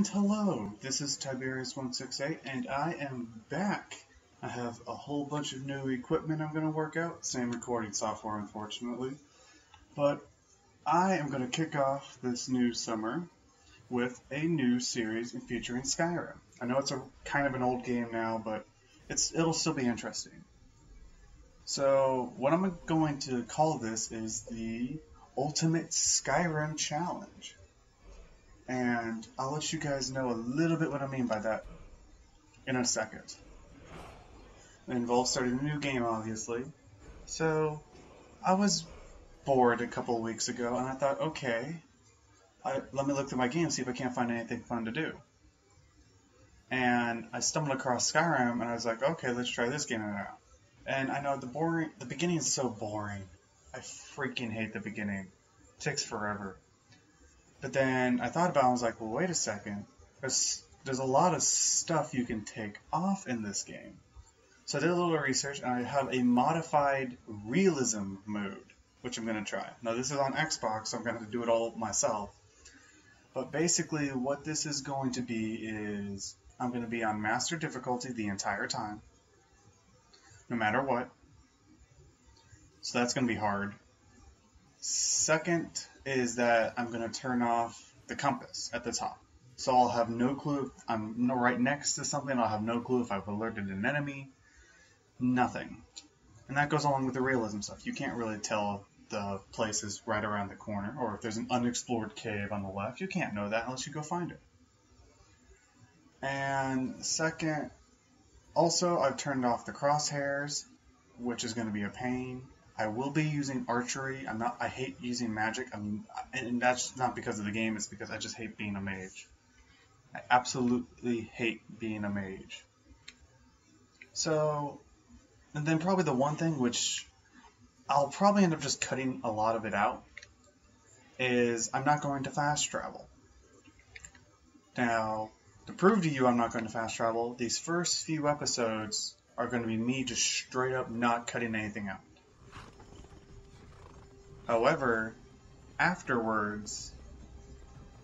hello, this is Tiberius168, and I am back. I have a whole bunch of new equipment I'm going to work out, same recording software unfortunately, but I am going to kick off this new summer with a new series featuring Skyrim. I know it's a kind of an old game now, but it'll still be interesting. So what I'm going to call this is the Ultimate Skyrim Challenge. And I'll let you guys know a little bit what I mean by that in a second. It involves starting a new game, obviously. So, I was bored a couple of weeks ago, and I thought, okay, let me look through my game and see if I can't find anything fun to do. And I stumbled across Skyrim, and I was like, okay, let's try this game out. And I know the beginning is so boring. I freaking hate the beginning. It takes forever. But then I thought about it, I was like, well, wait a second. There's a lot of stuff you can take off in this game. So I did a little research, and I have a modified realism mode, which I'm going to try. Now, this is on Xbox, so I'm going to have to do it all myself. But basically, what this is going to be is I'm going to be on master difficulty the entire time, no matter what. So that's going to be hard. Second is that I'm going to turn off the compass at the top. So I'll have no clue if I'm right next to something. I'll have no clue if I've alerted an enemy. Nothing. And that goes along with the realism stuff. You can't really tell the places right around the corner, or if there's an unexplored cave on the left. You can't know that unless you go find it. And second, also I've turned off the crosshairs, which is going to be a pain. I will be using archery. I hate using magic. And that's not because of the game. It's because I just hate being a mage. I absolutely hate being a mage. So, and then probably the one thing which I'll probably end up just cutting a lot of it out is I'm not going to fast travel. Now, to prove to you I'm not going to fast travel, these first few episodes are going to be me just straight up not cutting anything out. However, afterwards,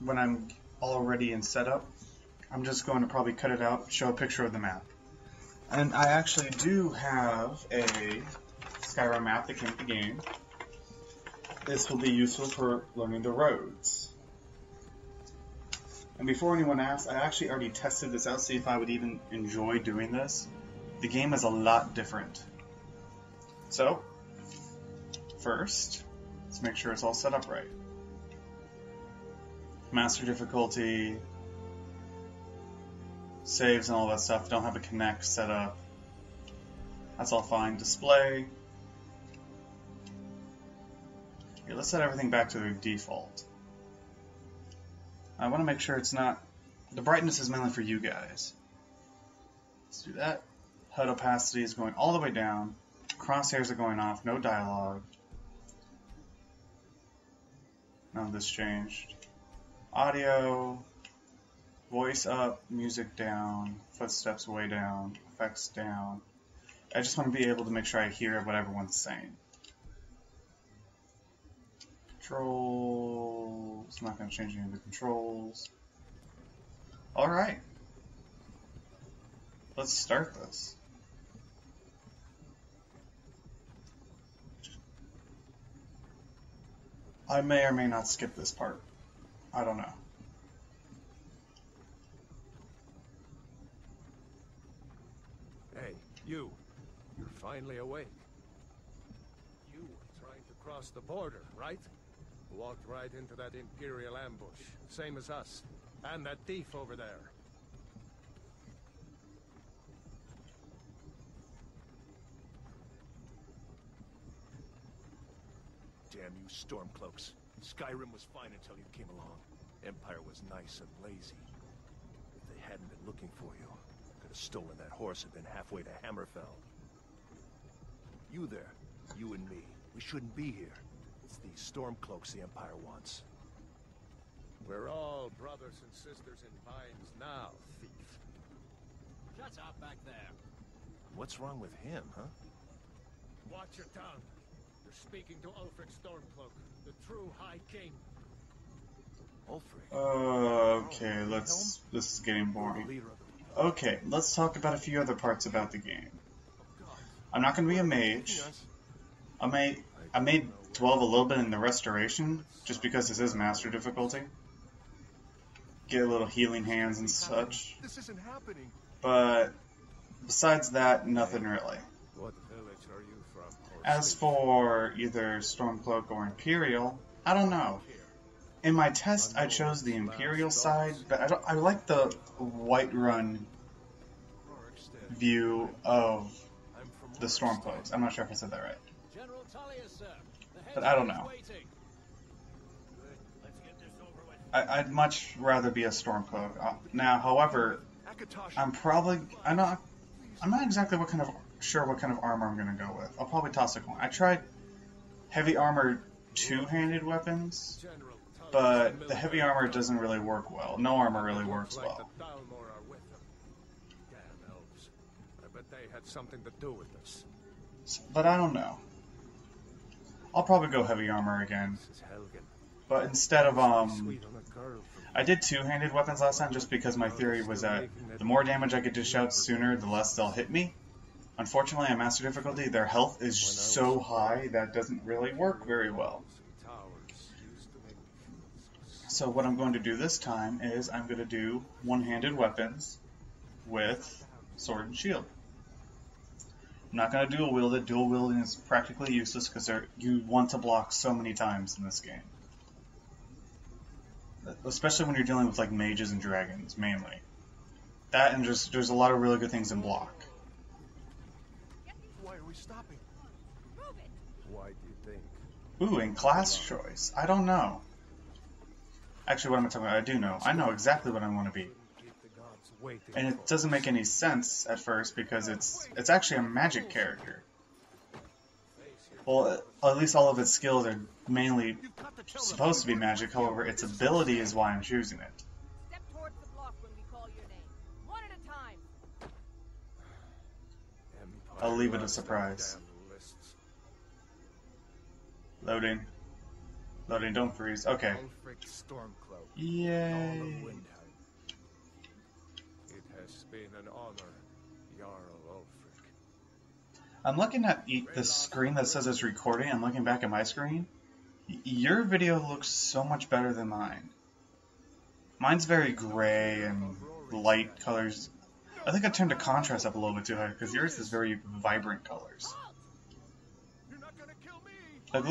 when I'm already in setup, I'm just going to probably cut it out, show a picture of the map. And I actually do have a Skyrim map that came with the game. This will be useful for learning the roads. And before anyone asks, I actually already tested this out to see if I would even enjoy doing this. The game is a lot different. So, first, let's make sure it's all set up right. Master difficulty, saves and all that stuff. Don't have a connect set up. That's all fine. Display. Okay, let's set everything back to the default. I want to make sure it's not... The brightness is mainly for you guys. Let's do that. HUD opacity is going all the way down. Crosshairs are going off. No dialogue. None of this changed. Audio, voice up, music down, footsteps way down, effects down. I just want to be able to make sure I hear what everyone's saying. Controls, not going to change any of the controls. Alright. Let's start this. I may or may not skip this part. I don't know. Hey, you. You're finally awake. You were trying to cross the border, right? Walked right into that Imperial ambush. Same as us. And that thief over there. Damn you Stormcloaks. Skyrim was fine until you came along. Empire was nice and lazy. If they hadn't been looking for you, could have stolen that horse and been halfway to Hammerfell. You there, you and me, we shouldn't be here. It's these Stormcloaks the Empire wants. We're all brothers and sisters in binds now, thief. Shut up back there. What's wrong with him, huh? Watch your tongue. You're speaking to Ulfric Stormcloak, the true High King. Okay, this is getting boring. Okay, let's talk about a few other parts about the game. I'm not going to be a mage. I made 12 a little bit in the restoration, just because this is master difficulty. Get a little healing hands and such. This isn't happening. But besides that, nothing really. What village are you from? As for either Stormcloak or Imperial, I don't know. In my test, I chose the Imperial side, but I like the Whiterun view of the Stormcloaks. I'm not sure if I said that right. But I don't know. I'd much rather be a Stormcloak. Now, however, I'm not exactly sure what kind of armor I'm gonna go with. I'll probably toss a coin. I tried heavy armor two-handed weapons, but the heavy armor doesn't really work well. No armor really works well. I bet they had something to do with this. But I don't know. I'll probably go heavy armor again. But instead of I did two-handed weapons last time just because my theory was that the more damage I could dish out sooner, the less they'll hit me. Unfortunately, on master difficulty, their health is so high that doesn't really work very well. So what I'm going to do this time is I'm going to do one-handed weapons with sword and shield. I'm not going to dual wield it. Dual wielding is practically useless because you want to block so many times in this game. Especially when you're dealing with like mages and dragons, mainly. That and just there's a lot of really good things in block. Why are we stopping? Why do you think? Ooh, and class choice. I don't know. Actually, what am I talking about? I do know. I know exactly what I want to be. And it doesn't make any sense at first because it's actually a magic character. Well, at least all of its skills are mainly supposed to be magic. However, its ability is why I'm choosing it. Step towards the block when we call your name. One at a time. I'll leave it a surprise. Loading. Loading, don't freeze. Okay. Yay. It has been an honor, Jarl Ulfric. I'm looking at the screen that says it's recording. I'm looking back at my screen. Your video looks so much better than mine. Mine's very gray and light colors. I think I turned the contrast up a little bit too high because yours is very vibrant colors. Like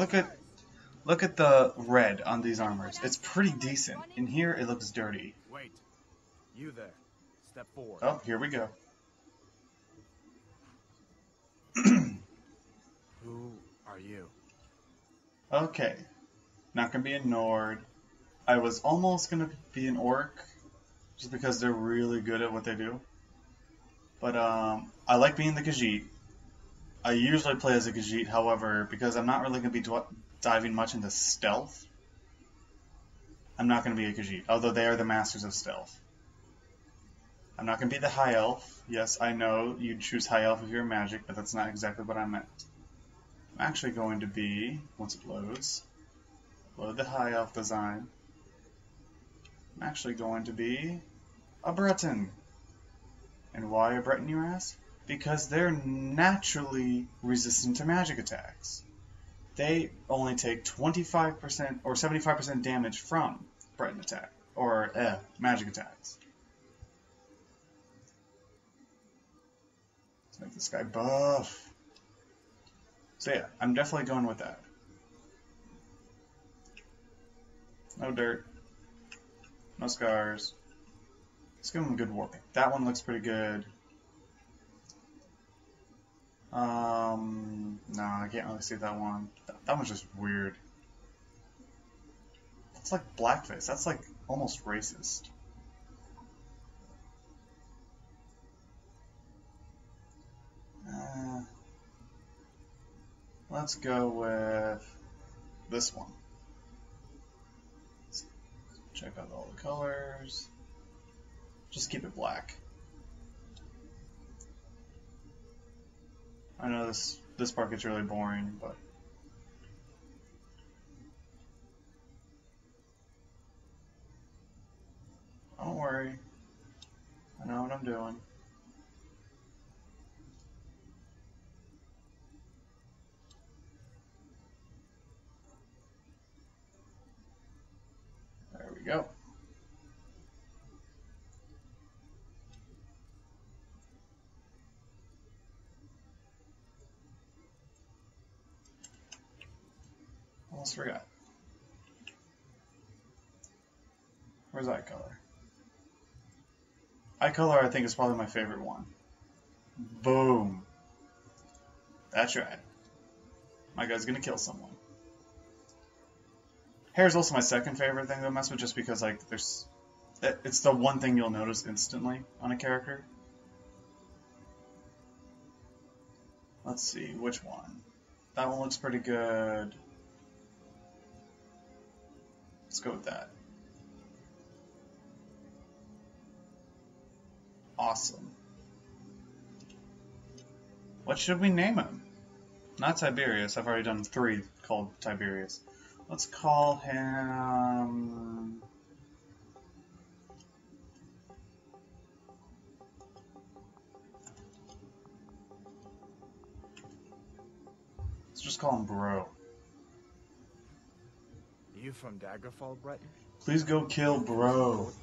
look at the red on these armors. It's pretty decent. In here it looks dirty. Wait. You there. Step forward. Oh, here we go. Who are you? Okay. Not gonna be a Nord. I was almost gonna be an Orc, just because they're really good at what they do. But I like being the Khajiit. I usually play as a Khajiit, however, because I'm not really gonna be diving much into stealth, I'm not gonna be a Khajiit, although they are the masters of stealth. I'm not gonna be the High Elf. Yes, I know you'd choose High Elf if you're magic, but that's not exactly what I meant. I'm actually going to be, once it loads, load the High Elf design. I'm actually going to be a Breton. And why a Breton, you ask? Because they're naturally resistant to magic attacks. They only take 25% or 75% damage from Breton attack, or magic attacks. Let's make this guy buff. So yeah, I'm definitely going with that. No dirt. No scars. Let's give him a good warping. That one looks pretty good. No, I can't really see that one. That one's just weird. That's like blackface. That's like almost racist. Let's go with this one. Let's check out all the colors. Just keep it black. I know this part gets really boring, but I'm doing. There we go. Almost forgot. Where's eye color? Eye color, I think, is probably my favorite one. Boom. That's right. My guy's gonna kill someone. Hair is also my second favorite thing to mess with, just because like it's the one thing you'll notice instantly on a character. Let's see, which one? That one looks pretty good. Let's go with that. Awesome. What should we name him? Not Tiberius. I've already done 3 called Tiberius. Let's call him... Let's just call him Bro. You from Daggerfall, Breton? Please go kill Bro.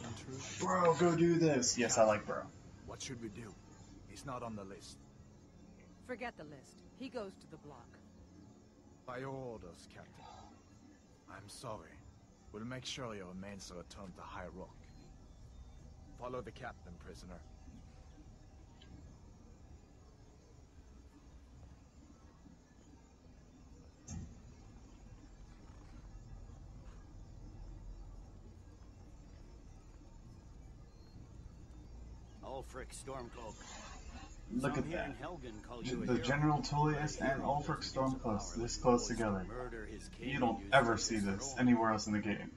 Bro, go do this. Yes, I like Bro. What should we do? He's not on the list. Forget the list. He goes to the block. By your orders, Captain. I'm sorry. We'll make sure your remains are returned to High Rock. Follow the captain, prisoner. Ulfric Stormcloak. Look at that. The General Tullius and Ulfric Stormcloak this close together. You don't ever see this anywhere else in the game.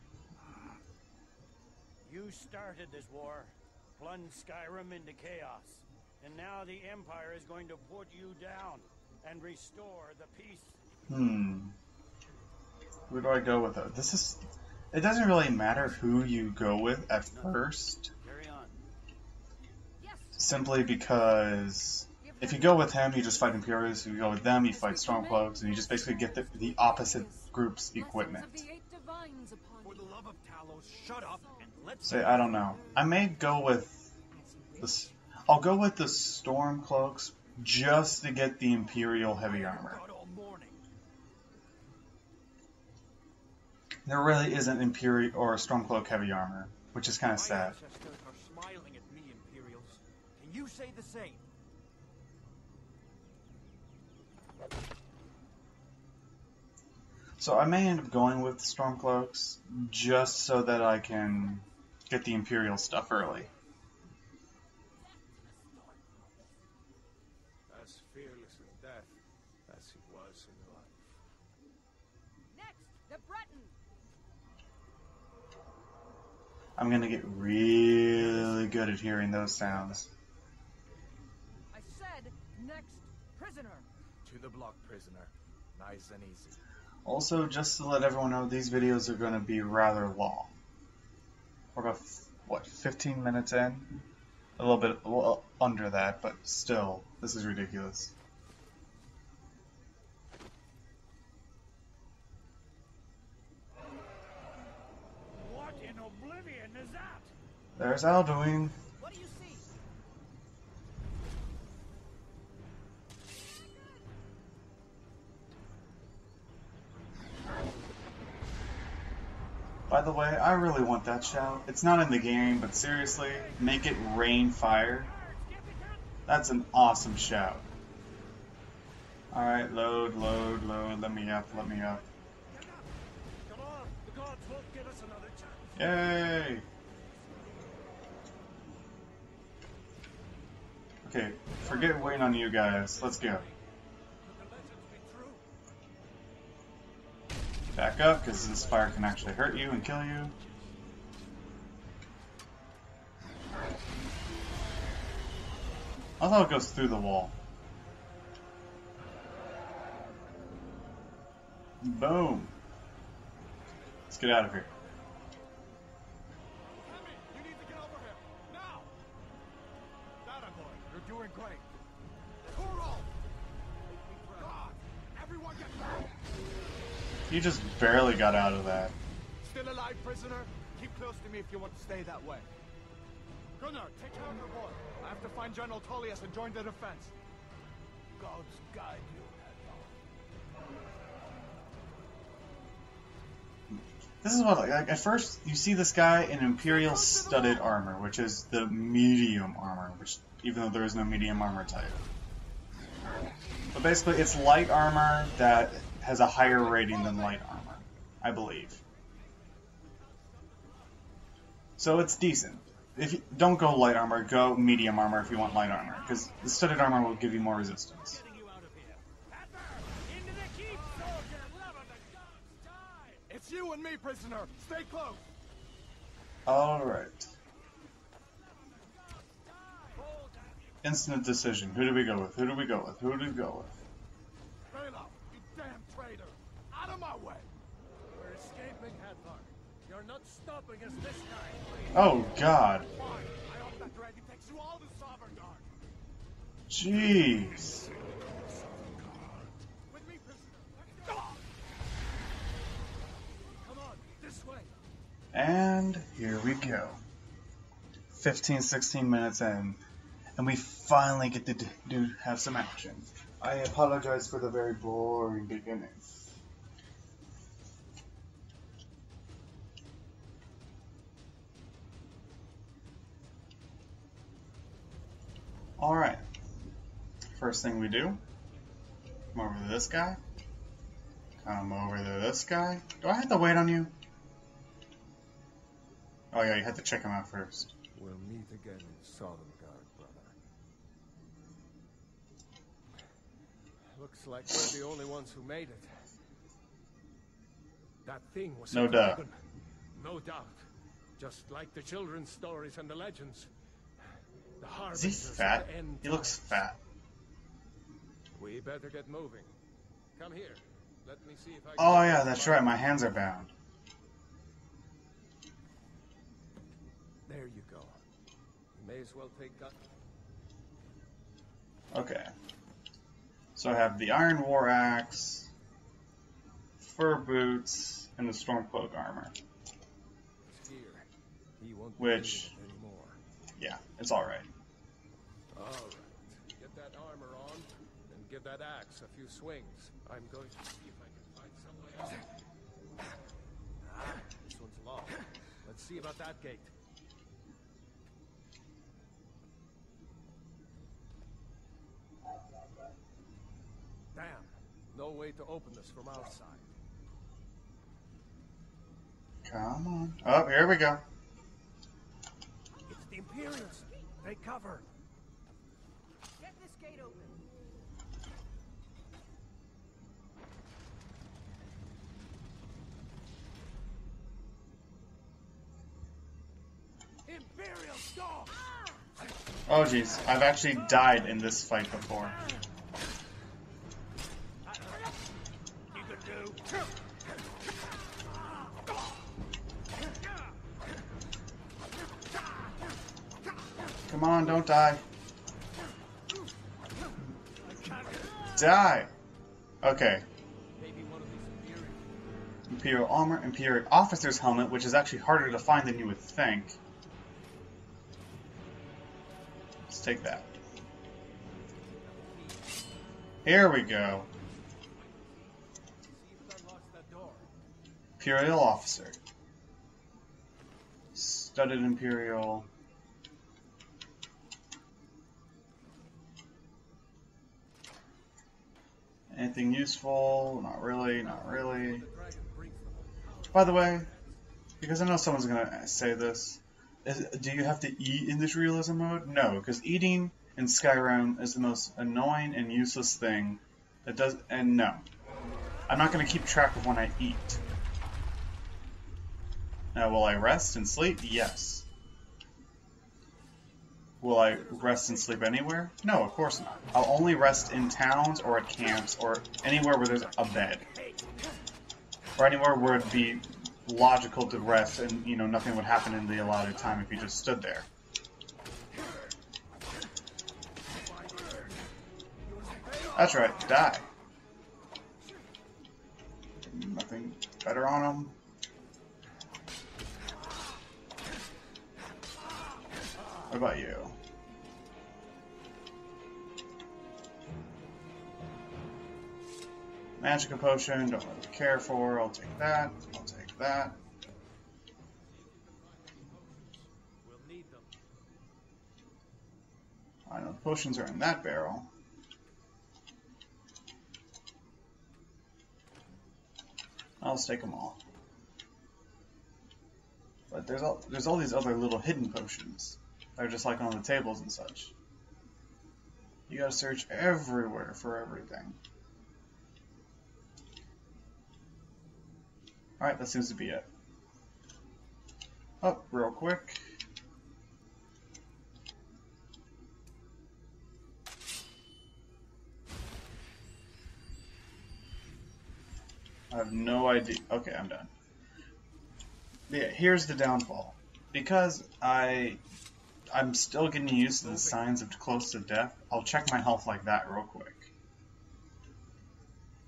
You started this war, plunged Skyrim into chaos, and now the Empire is going to put you down and restore the peace. Who do I go with? It doesn't really matter who you go with at first. Simply because if you go with him, you just fight Imperials. If you go with them, you fight Stormcloaks, and you just basically get the opposite group's equipment. So I don't know. I may go with this. I'll go with the Stormcloaks just to get the Imperial heavy armor. There really isn't Imperial or Stormcloak heavy armor, which is kind of sad. You say the same. So I may end up going with Stormcloaks just so that I can get the Imperial stuff early. As fearless in death as he was in life. Next, the Breton. I'm gonna get really good at hearing those sounds. Next, prisoner. To the block, prisoner. Nice and easy. Also, just to let everyone know, these videos are going to be rather long. We're about, what, 15 minutes in? A little bit under that, but still, this is ridiculous. What in oblivion is that? There's Alduin. What do you see? By the way, I really want that shout. It's not in the game, but seriously, make it rain fire. That's an awesome shout. Alright, load, load, load. Let me up, let me up. Come on, the gods won't give us another chance. Yay! Okay, forget waiting on you guys. Let's go. Back up, because this fire can actually hurt you and kill you. I thought it goes through the wall. Boom. Let's get out of here. great. Kuro! God! Everyone get back! You just barely got out of that. Still alive, prisoner? Keep close to me if you want to stay that way. Gunnar, take care of your boy. I have to find General Tullius and join the defense. Gods guide you, This is what, like, at first, you see this guy in Imperial studded armor, which is the medium armor, which, even though there is no medium armor type. But basically, it's light armor that has a higher rating than light armor, I believe. So it's decent. If you don't go light armor, go medium armor if you want light armor, because the studded armor will give you more resistance. Getting you out of here. Panther! Into the keep, soldier! Love of the gods, die! It's you and me, prisoner. Stay close. Alright. Instant decision. Who do we go with? Who do we go with? Who do we go with? Bela, you damn traitor. Out of my way. We're escaping, Hathor. You're not stopping us this time. Oh, God. Fine. I hope that dragon takes you all to Sovngarde. Jeez. With me, prisoner. Come on, this way. And here we go. 15, 16 minutes in. And we finally get to have some action. I apologize for the very boring beginning. Alright. First thing we do, come over to this guy. Come over to this guy. Do I have to wait on you? Oh yeah, you have to check him out first. We'll meet again in Sovngarde, brother. Looks like we're the only ones who made it. That thing was No a doubt. dragon. No doubt. Just like the children's stories and the legends. The Is he harbingers of fat? the end He looks times. fat. We better get moving. Come here. Let me see if I can Oh get yeah, this that's button. right, my hands are bound. There you go. You may as well take that. Okay. So I have the Iron War Axe, fur boots, and the Stormcloak armor. It's here. He won't Which- need it anymore. Yeah, it's alright. All right. Get that armor on, and give that axe a few swings. I'm going to see if I can find some way out. This one's locked. Let's see about that gate. Damn. No way to open this from our side. Come on. Oh, here we go. It's the Imperials. Take cover. Get this gate open. Imperials, go! Oh jeez, I've actually died in this fight before. You could do. Come on, don't die. Die! Okay. Maybe one of these Imperials. Imperial armor, Imperial officer's helmet, which is actually harder to find than you would think. Let's take that. Here we go. See if it unlocks that door. Imperial officer. Studded Imperial. Anything useful? Not really, not really. The dragon brings them. By the way, because I know someone's gonna say this, do you have to eat in this realism mode? No, because eating in Skyrim is the most annoying and useless thing that does. And no, I'm not gonna keep track of when I eat. Now, will I rest and sleep? Yes. Will I rest and sleep anywhere? No, of course not. I'll only rest in towns or at camps or anywhere where there's a bed. Or anywhere where it'd be logical to rest and, you know, nothing would happen in the allotted time if you just stood there. That's right, die. Nothing better on him. What about you? Magic potion, don't really care for. I'll take that. I'll take that. We'll need them. I know the potions are in that barrel. I'll take them all. But there's all these other little hidden potions. They're just like on the tables and such. You gotta search everywhere for everything. Alright, that seems to be it. Oh, real quick. I have no idea. Okay, I'm done. Yeah, here's the downfall. Because I'm still getting used to the signs of close to death, I'll check my health like that real quick.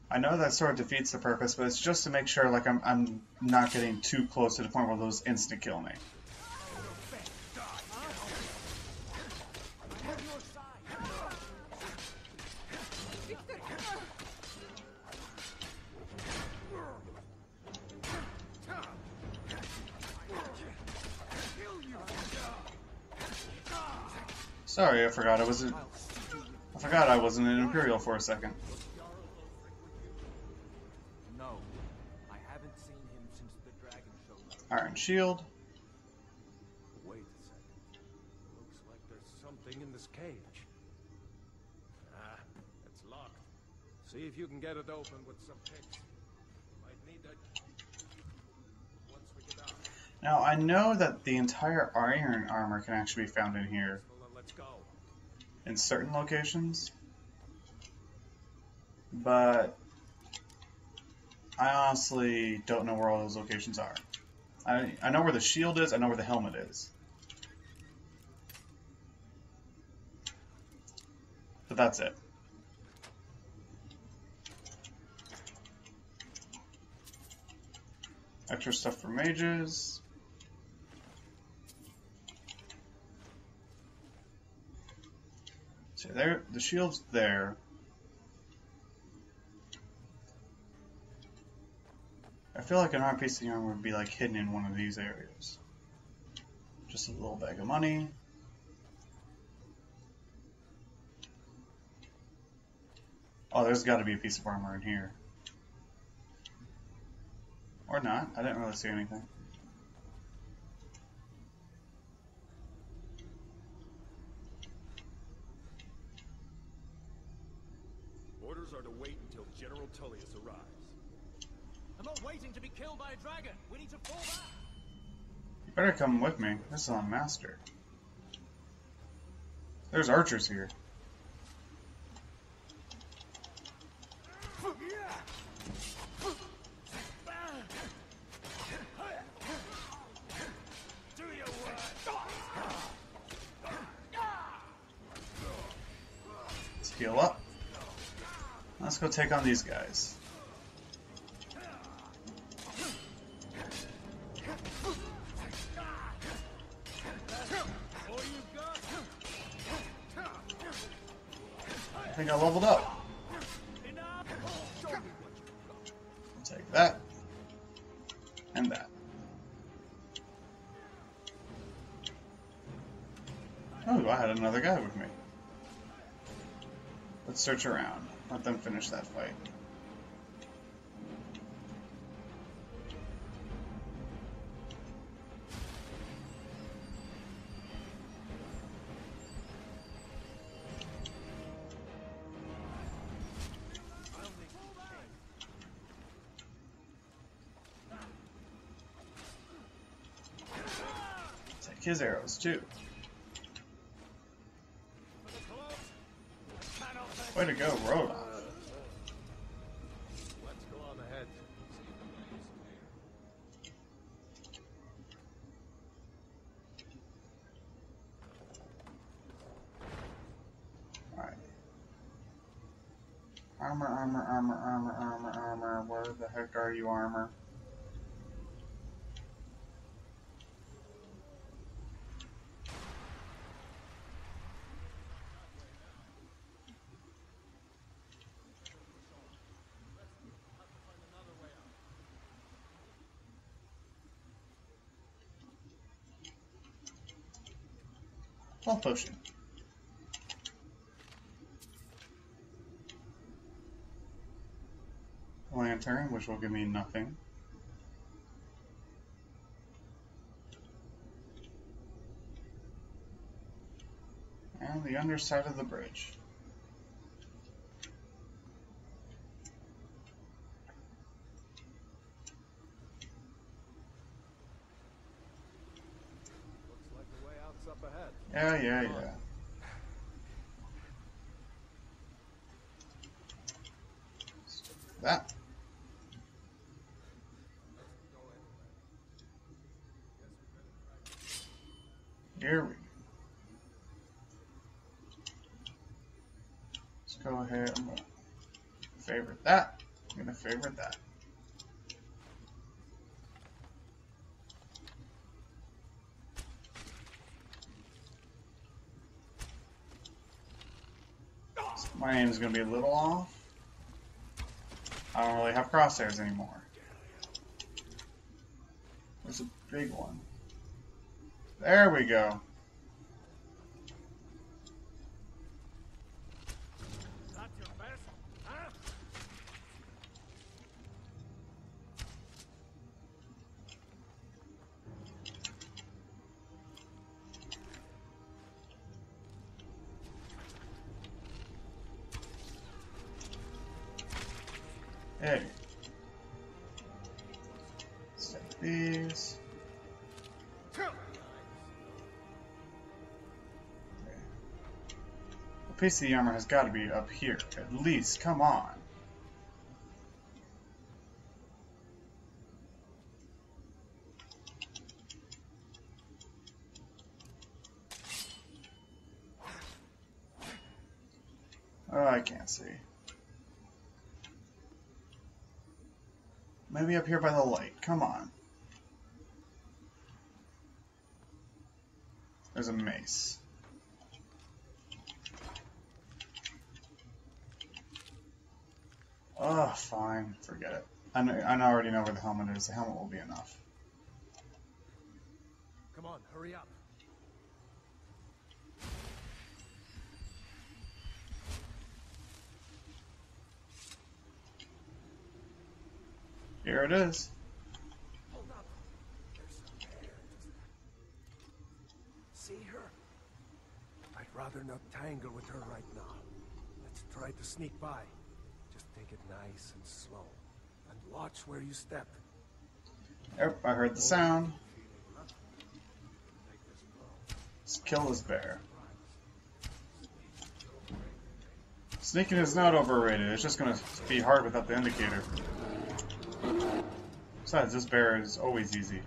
I know that sort of defeats the purpose, but it's just to make sure like I'm not getting too close to the point where those instant kill me. Sorry, I forgot I wasn't an Imperial for a second. No, I haven't seen him since the dragon showed up. Iron Shield. Wait a second. Looks like there's something in this cage. Ah, it's locked. See if you can get it open with some picks. Might need that once we get out. Now, I know that the entire iron armor can actually be found in here. Let's go. In certain locations. But I honestly don't know where all those locations are. I know where the shield is, I know where the helmet is. But that's it. Extra stuff for mages. So there, the shield's there. I feel like an RPC armor would be like hidden in one of these areas. Just a little bag of money. Oh, there's got to be a piece of armor in here. Or not. I didn't really see anything. Orders are to wait until General Tullius arrives. I'm not waiting to be killed by a dragon. We need to fall back. You better come with me. This is on Master. There's archers here. Let's heal up. Let's go take on these guys. I think I leveled up. I'll take that. And that. Oh, I had another guy with me. Let's search around. Let them finish that fight. Take his arrows too. Way to go, Rodolph. Let's go on ahead. Alright. Armor, armor, armor, armor, armor, armor. Where the heck are you, armor? Health potion. Lantern, which will give me nothing. And the underside of the bridge. Looks like the way out's up ahead. Yeah. That. Here we go. Let's go ahead. I'm going to favorite that. I'm going to favorite that. So my aim is going to be a little off. I don't really have crosshairs anymore. There's a big one. There we go. Not your best, huh? Hey. Set these. The piece of the armor has got to be up here, at least. Come on. Oh, I can't see. Maybe up here by the light. Come on. There's a mace. Oh, fine. Forget it. I already know where the helmet is. The helmet will be enough. Come on, hurry up. Here it is. Hold up. There's some air. See her? I'd rather not tangle with her right now. Let's try to sneak by. Just take it nice and slow. And watch where you step. Yep, I heard the sound. Let's kill this bear. Sneaking is not overrated. It's just going to be hard without the indicator. Besides, this bear is always easy.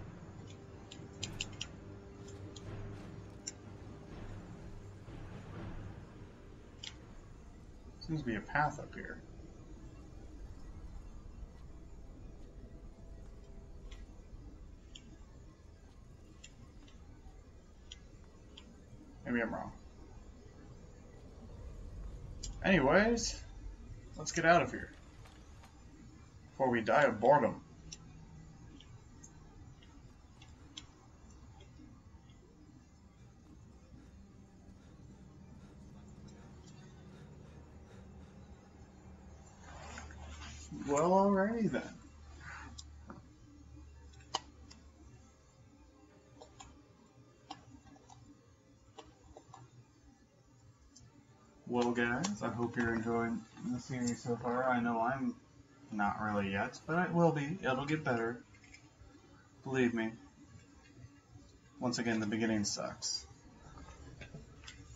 Seems to be a path up here. Maybe I'm wrong. Anyways, let's get out of here before we die of boredom. Well, alrighty then. Well, guys, I hope you're enjoying the series so far. I know I'm not really yet, but it will be. It'll get better. Believe me. Once again, the beginning sucks.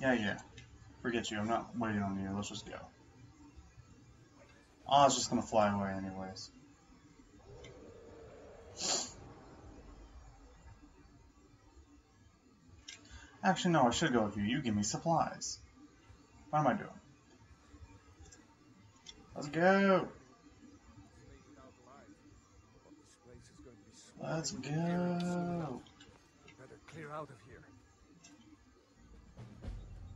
Yeah. Forget you. I'm not waiting on you. Let's just go. I was just gonna fly away anyways. Actually, no, I should go with you. You give me supplies. What am I doing? Let's go. This place is going to be Let's swarming with Imperials soon enough. go. Better clear out of here.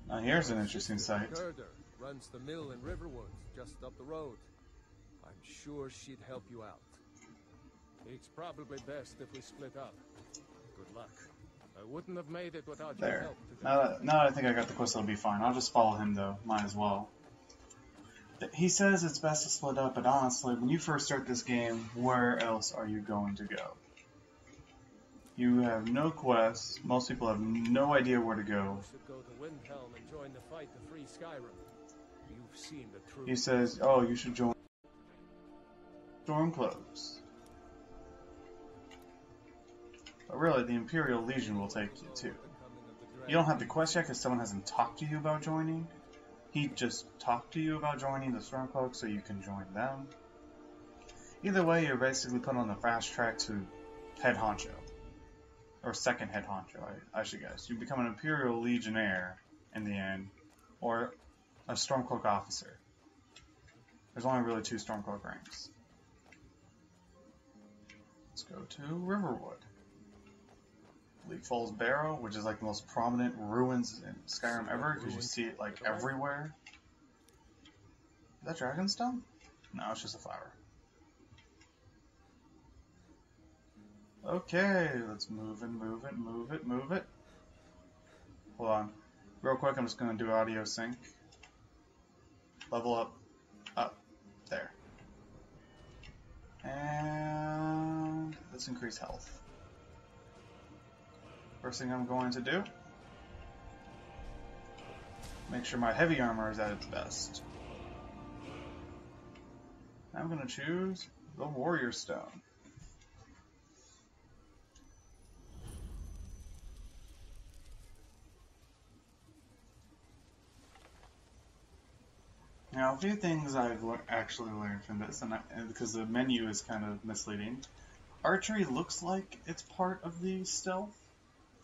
Now here's an interesting sight. Gerder runs the mill in Riverwood, just up the road. I'm sure she'd help you out. It's probably best if we split up. Good luck. I wouldn't have made it without your There. help today. Now that I think I got the quest, it'll be fine. I'll just follow him though. Might as well. He says it's best to split up, but honestly, when you first start this game, where else are you going to go? You have no quests. Most people have no idea where to go. You should go to Windhelm and join the fight to free Skyrim. You've seen the truth. He says, oh, you should join Stormcloaks. But really, the Imperial Legion will take you too. You don't have the quest yet because someone hasn't talked to you about joining. He just talked to you about joining the Stormcloaks so you can join them. Either way, you're basically put on the fast track to head honcho. Or second head honcho, I should guess. You become an Imperial Legionnaire in the end, or a Stormcloak officer. There's only really 2 Stormcloak ranks. Let's go to Riverwood. Bleak Falls Barrow, which is like the most prominent ruins in Skyrim ever, because you see it like everywhere. Is that Dragonstone? No, it's just a flower. Okay, let's move it. Hold on. Real quick, I'm just going to do audio sync. Level up, there. And let's increase health. First thing I'm going to do, make sure my heavy armor is at its best. I'm going to choose the Warrior Stone. Now, a few things I've actually learned from this, and because the menu is kind of misleading. Archery looks like it's part of the stealth,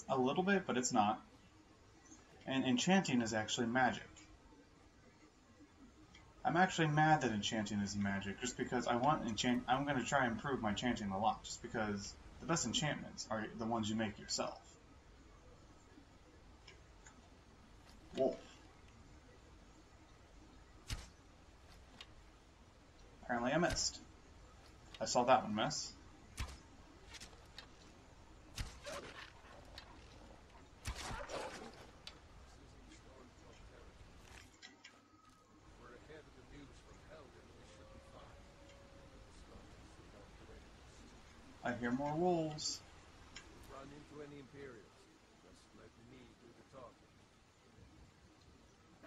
a little bit, but it's not. And enchanting is actually magic. I'm actually mad that enchanting is magic, just because I'm going to try and improve my enchanting a lot, just because the best enchantments are the ones you make yourself. Wolf. Apparently I missed. I saw that one miss. I hear more wolves. Run into any Imperials. Just let me do the talking.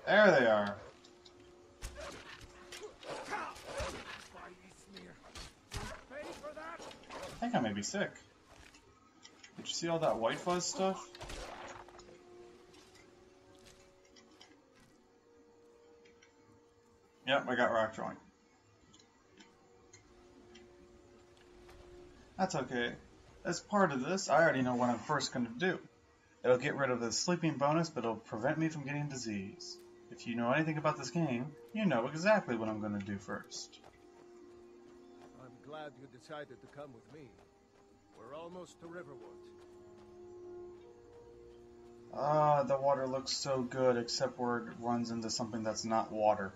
There they are. I think I may be sick. Did you see all that white fuzz stuff? Yep, I got rock drawing. That's okay. As part of this, I already know what I'm first going to do. It'll get rid of the sleeping bonus, but it'll prevent me from getting disease. If you know anything about this game, you know exactly what I'm going to do first. I'm glad you decided to come with me. We're almost to Riverwood. Ah, the water looks so good, except where it runs into something that's not water.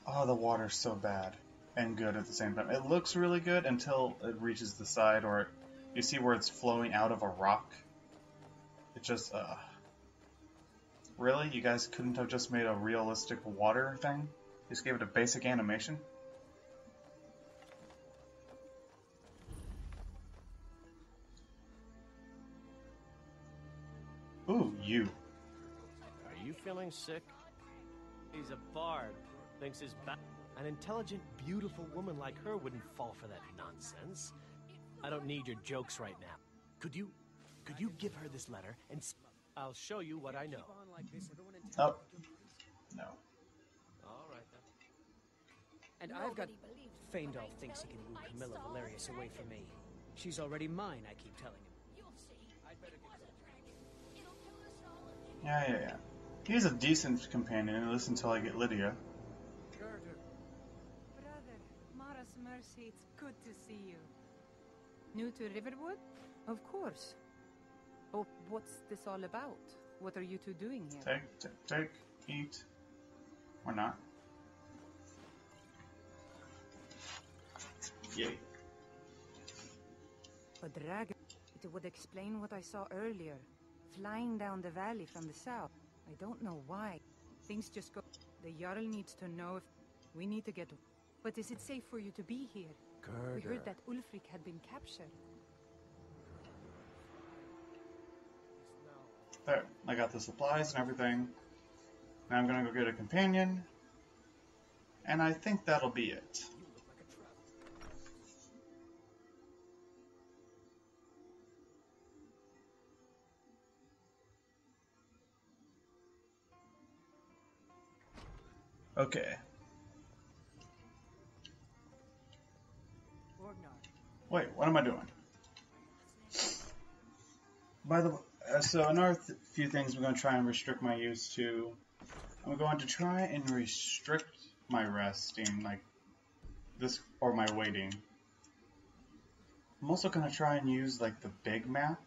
Oh, the water's so bad and good at the same time. It looks really good until it reaches the side, or you see where it's flowing out of a rock. It just, Really? You guys couldn't have just made a realistic water thing? Just gave it a basic animation? Ooh, you. Are you feeling sick? He's a bard. Thinks his an intelligent, beautiful woman like her wouldn't fall for that nonsense. I don't need your jokes right now. Could you give her this letter and I'll show you what I know. Oh. No. All right then. And I've got... Feindal thinks he can woo Camilla Valerius away from me. She's already mine, I keep telling him. Yeah. He's a decent companion, at least until I get Lydia. Gerder, It's good to see you. New to Riverwood? Of course. Oh, what's this all about? What are you two doing here? Take, eat, or not. Yay. A dragon. It would explain what I saw earlier. Flying down the valley from the south. I don't know why. Things just go... The Jarl needs to know if... We need to get... But is it safe for you to be here? We heard that Ulfric had been captured. There, I got the supplies and everything. Now I'm gonna go get a companion. And I think that'll be it. Okay. Wait, what am I doing? By the way, so another few things I'm going to try and restrict my use to. I'm going to try and restrict my resting, like this, or my waiting. I'm also going to try and use like the big map,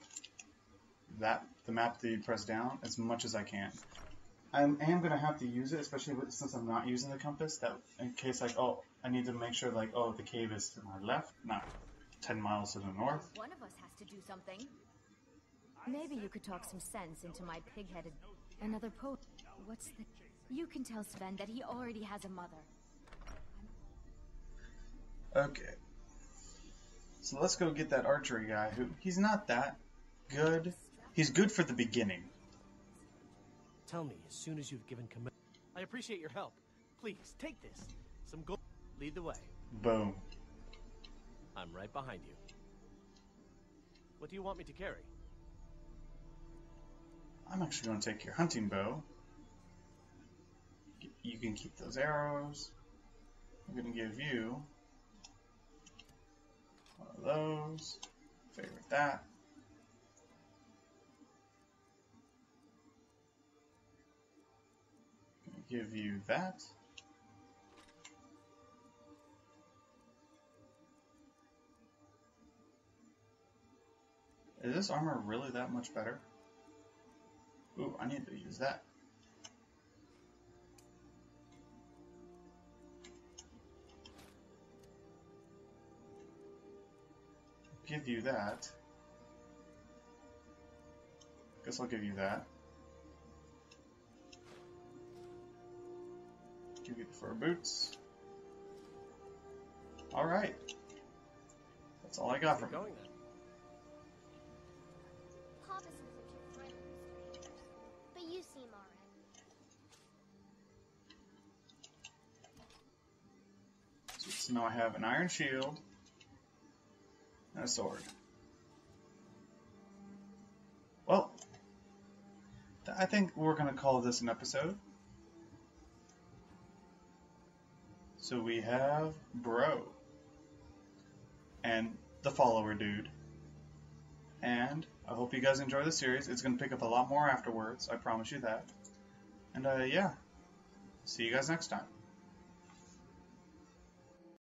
the map that you press down, as much as I can. I am going to have to use it, especially since I'm not using the compass, that in case like, oh, I need to make sure like, oh, the cave is to my left, not 10 miles to the north. One of us has to do something. Maybe you could talk some sense into my pig-headed... Another What's the... You can tell Sven that he already has a mother. Okay. So let's go get that archery guy who... He's not that good. He's good for the beginning. Tell me as soon as you've given command. I appreciate your help. Please, take this. Some gold. Lead the way. Boom. I'm right behind you. What do you want me to carry? I'm actually going to take your hunting bow. You can keep those arrows. I'm going to give you one of those. Favorite that. I'm going to give you that. Is this armor really that much better? Ooh, I need to use that. Give you that. Guess I'll give you that. Give you the fur boots. Alright. That's all I got from going then. Papa isn't too friendly with strangers, but you seem alright. So now I have an iron shield and a sword. Well, I think we're going to call this an episode. So we have Bro and the follower dude. And I hope you guys enjoy the series. It's going to pick up a lot more afterwards, I promise you that. And yeah, see you guys next time.